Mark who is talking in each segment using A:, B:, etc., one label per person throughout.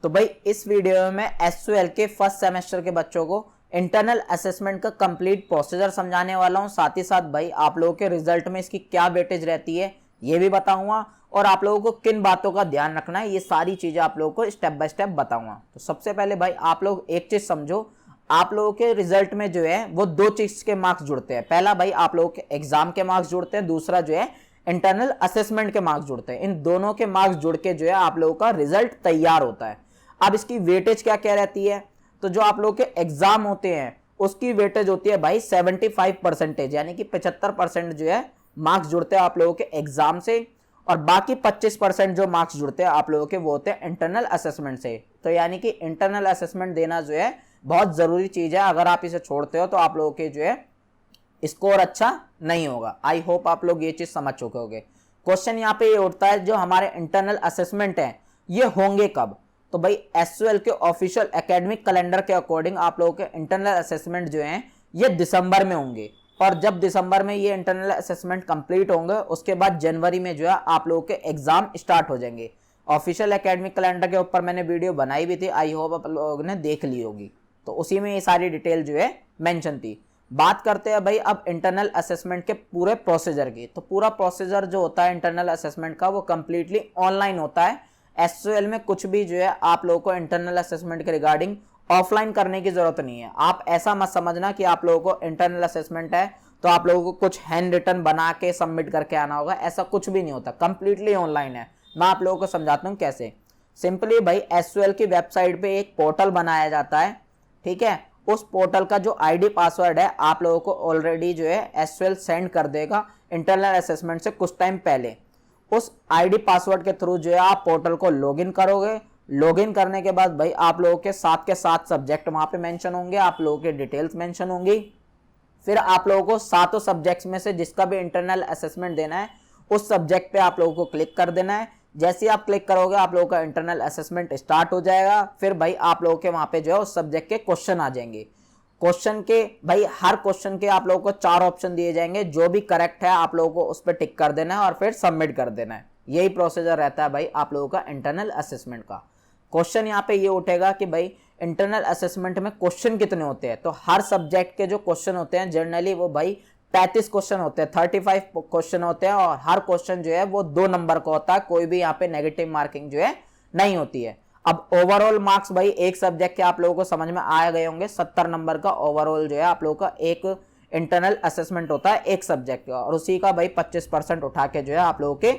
A: तो भाई इस वीडियो में मैं एसयूएल के फर्स्ट सेमेस्टर के बच्चों को इंटरनल असेसमेंट का कंप्लीट प्रोसीजर समझाने वाला हूं। साथ ही साथ भाई आप लोगों के रिजल्ट में इसकी क्या वेटेज रहती है ये भी बताऊंगा, और आप लोगों को किन बातों का ध्यान रखना है ये सारी चीजें आप लोगों को स्टेप बाय स्टेप बताऊंगा। तो सबसे पहले भाई आप लोग एक चीज समझो, आप लोगों के रिजल्ट में जो है वो दो चीज के मार्क्स जुड़ते हैं। पहला भाई आप लोगों के एग्जाम के मार्क्स जुड़ते हैं, दूसरा जो है इंटरनल असेसमेंट के मार्क्स जुड़ते हैं। इन दोनों के मार्क्स जुड़ के जो है आप लोगों का रिजल्ट तैयार होता है। अब इसकी वेटेज क्या क्या रहती है, तो जो आप लोगों के एग्जाम होते हैं उसकी वेटेज होती है भाई 75%, यानी कि 75% जो है मार्क्स जुड़ते हैं आप लोगों के एग्जाम से, और बाकी 25% जो मार्क्स जुड़ते हैं आप लोगों के वो होते हैं इंटरनल असेसमेंट से। तो यानी कि इंटरनल असेसमेंट देना जो है बहुत जरूरी चीज है। अगर आप इसे छोड़ते हो तो आप लोगों के जो है स्कोर अच्छा नहीं होगा। आई होप आप लोग ये चीज समझ चुके होंगे। क्वेश्चन यहाँ पे ये उठता है जो हमारे इंटरनल असेसमेंट है ये होंगे कब, तो भाई एसयूएल के ऑफिशियल एकेडमिक कैलेंडर के अकॉर्डिंग आप लोगों के इंटरनल असेसमेंट जो हैं ये दिसंबर में होंगे, और जब दिसंबर में ये इंटरनल असेसमेंट कंप्लीट होंगे उसके बाद जनवरी में जो है आप लोगों के एग्जाम स्टार्ट हो जाएंगे। ऑफिशियल एकेडमिक कैलेंडर के ऊपर मैंने वीडियो बनाई भी थी, आई होप आप लोगों ने देख ली होगी, तो उसी में ये सारी डिटेल जो है मेंशन थी। बात करते हैं भाई अब इंटरनल असेसमेंट के पूरे प्रोसीजर की। तो पूरा प्रोसीजर जो होता है इंटरनल असेसमेंट का वो कंप्लीटली ऑनलाइन होता है। एसयूएल में कुछ भी जो है आप लोगों को इंटरनल असेसमेंट के रिगार्डिंग ऑफलाइन करने की जरूरत नहीं है। आप ऐसा मत समझना कि आप लोगों को इंटरनल असेसमेंट है तो आप लोगों को कुछ हैंड रिटन बना के सबमिट करके आना होगा, ऐसा कुछ भी नहीं होता, कंप्लीटली ऑनलाइन है। मैं आप लोगों को समझाता हूँ कैसे। सिंपली भाई एसयूएल की वेबसाइट पे एक पोर्टल बनाया जाता है, ठीक है। उस पोर्टल का जो आईडी पासवर्ड है आप लोगों को ऑलरेडी जो है एसयूएल सेंड कर देगा इंटरनल असेसमेंट से कुछ टाइम पहले। उस आईडी पासवर्ड के थ्रू जो है आप पोर्टल को लॉगिन करोगे। लॉगिन करने के बाद भाई आप लोगों के साथ सब्जेक्ट वहां पे मेंशन होंगे, आप लोगों के डिटेल्स मेंशन होंगी। फिर आप लोगों को सातों सब्जेक्ट्स में से जिसका भी इंटरनल असेसमेंट देना है उस सब्जेक्ट पे आप लोगों को क्लिक कर देना है। जैसे ही आप क्लिक करोगे आप लोगों का इंटरनल असेसमेंट स्टार्ट हो जाएगा। फिर भाई आप लोगों के वहां पे जो है उस सब्जेक्ट के क्वेश्चन आ जाएंगे। क्वेश्चन के भाई हर क्वेश्चन के आप लोगों को 4 ऑप्शन दिए जाएंगे, जो भी करेक्ट है आप लोगों को उस पर टिक कर देना है और फिर सबमिट कर देना है। यही प्रोसीजर रहता है भाई आप लोगों का इंटरनल असेसमेंट का। क्वेश्चन यहाँ पे ये उठेगा कि भाई इंटरनल असेसमेंट में क्वेश्चन कितने होते हैं, तो हर सब्जेक्ट के जो क्वेश्चन होते हैं जनरली वो भाई 35 क्वेश्चन होते हैं, 35 क्वेश्चन होते हैं, और हर क्वेश्चन जो है वो 2 नंबर का होता है। कोई भी यहाँ पे नेगेटिव मार्किंग जो है नहीं होती है। अब ओवरऑल मार्क्स भाई एक सब्जेक्ट के आप लोगों को समझ में आ गए होंगे, 70 नंबर का ओवरऑल जो है आप लोगों का एक इंटरनल असेसमेंट होता है एक सब्जेक्ट का, और उसी का भाई 25% उठा के जो है आप लोगों के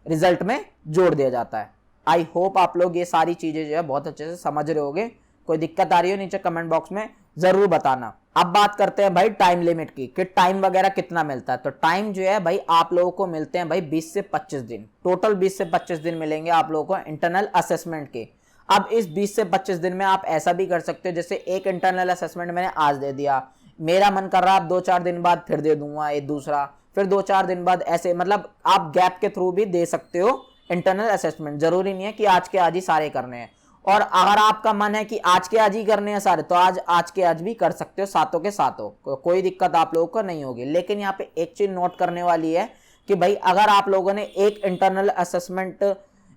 A: रिजल्ट में जोड़ दिया जाता है। आई होप आप लोग ये सारी चीजें जो है बहुत अच्छे से समझ रहे होंगे। कोई दिक्कत आ रही हो नीचे कमेंट बॉक्स में जरूर बताना। अब बात करते हैं भाई टाइम लिमिट की, कि टाइम वगैरह कितना मिलता है। तो टाइम जो है भाई आप लोगों को मिलते हैं भाई 20 से 25 दिन, टोटल 20 से 25 दिन मिलेंगे आप लोगों को इंटरनल असेसमेंट के। अब इस 20 से 25 दिन में आप ऐसा भी कर सकते हो, जैसे एक इंटरनल असेसमेंट मैंने आज दे दिया, मेरा मन कर रहा आप 2-4 दिन बाद फिर दे दूंगा एक दूसरा, फिर 2-4 दिन बाद, ऐसे मतलब आप गैप के थ्रू भी दे सकते हो इंटरनल असेसमेंट। जरूरी नहीं है कि आज के आज ही सारे करने हैं, और अगर आपका मन है कि आज के आज ही करने हैं सारे तो आज के आज भी कर सकते हो, सातों के सातों, कोई दिक्कत आप लोगों को नहीं होगी। लेकिन यहाँ पे एक चीज नोट करने वाली है कि भाई अगर आप लोगों ने एक इंटरनल असेसमेंट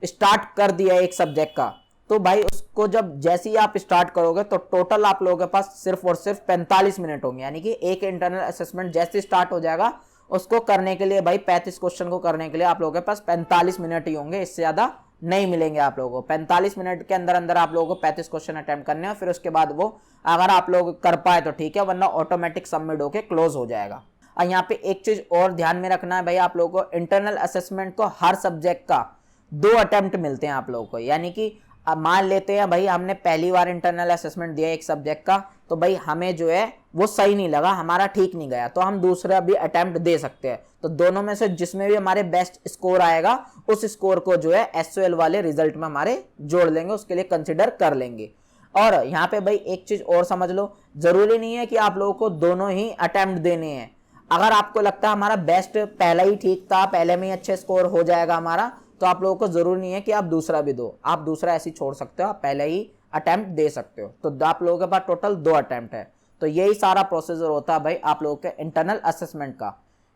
A: स्टार्ट कर दिया एक सब्जेक्ट का, तो भाई उसको जब जैसे ही आप स्टार्ट करोगे तो टोटल आप लोगों के पास सिर्फ और सिर्फ 45 मिनट होंगे। यानी कि एक इंटरनल असेसमेंट जैसे स्टार्ट हो जाएगा उसको करने के लिए भाई 35 क्वेश्चन को करने के लिए आप लोगों के पास 45 मिनट ही होंगे, इससे ज्यादा नहीं मिलेंगे आप लोगों को। 45 मिनट के अंदर अंदर आप लोगों को 35 क्वेश्चन अटेम्प्ट करने हैं, फिर उसके बाद वो अगर आप लोग कर पाए तो ठीक है, वरना ऑटोमेटिक सबमिट होके क्लोज हो जाएगा। और यहाँ पे एक चीज और ध्यान में रखना है भाई, आप लोगों को इंटरनल असेसमेंट को हर सब्जेक्ट का 2 अटेम्प्ट मिलते हैं आप लोगों को। यानी कि अब मान लेते हैं भाई हमने पहली बार इंटरनल असेसमेंट दिया एक सब्जेक्ट का, तो भाई हमें जो है वो सही नहीं लगा, हमारा ठीक नहीं गया, तो हम दूसरा भी अटेम्प्ट दे सकते हैं। तो दोनों में से जिसमें भी हमारे बेस्ट स्कोर आएगा उस स्कोर को जो है एसयूएल वाले रिजल्ट में हमारे जोड़ लेंगे, उसके लिए कंसिडर कर लेंगे। और यहाँ पे भाई एक चीज और समझ लो, जरूरी नहीं है कि आप लोगों को दोनों ही अटेम्प्ट देने हैं। अगर आपको लगता है हमारा बेस्ट पहला ही ठीक था, पहले में ही अच्छे स्कोर हो जाएगा हमारा, तो आप लोगों को जरूरी नहीं है कि आप दूसरा भी दो, आप दूसरा ऐसे छोड़ सकते हो, आप पहले ही अटेम्प्ट दे सकते हो। तो आप लोगों के पास टोटल 2 अटेम्प्ट है। तो यही सारा प्रोसीजर होता है भाई आप लोगों के इंटरनल असेसमेंट का।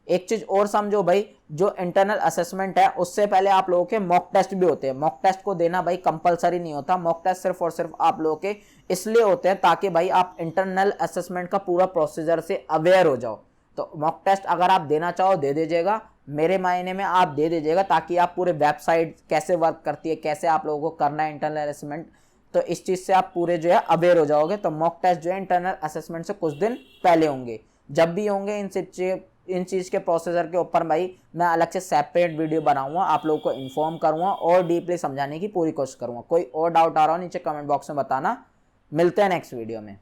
A: एक चीज और समझो भाई, जो इंटरनल असेसमेंट है उससे पहले आप लोगों के मॉक टेस्ट भी होते हैं। मॉक टेस्ट को देना भाई कंपलसरी नहीं होता, मॉक टेस्ट सिर्फ और सिर्फ आप लोगों के इसलिए होते हैं ताकि भाई आप इंटरनल असेसमेंट का पूरा प्रोसीजर से अवेयर हो जाओ। तो मॉक टेस्ट अगर आप देना चाहो दे दीजिएगा, मेरे मायने में आप दे दीजिएगा, ताकि आप पूरे वेबसाइट कैसे वर्क करती है, कैसे आप लोगों को करना है इंटरनल असेसमेंट, तो इस चीज से आप पूरे जो है अवेयर हो जाओगे। तो मॉक टेस्ट जो है इंटरनल असेसमेंट से कुछ दिन पहले होंगे। जब भी होंगे इन चीज के प्रोसीजर के ऊपर भाई मैं अलग से सेपरेट वीडियो बनाऊंगा, आप लोगों को इन्फॉर्म करूंगा और डीपली समझाने की पूरी कोशिश करूंगा। कोई और डाउट आ रहा हो नीचे कमेंट बॉक्स में बताना। मिलते हैं नेक्स्ट वीडियो में।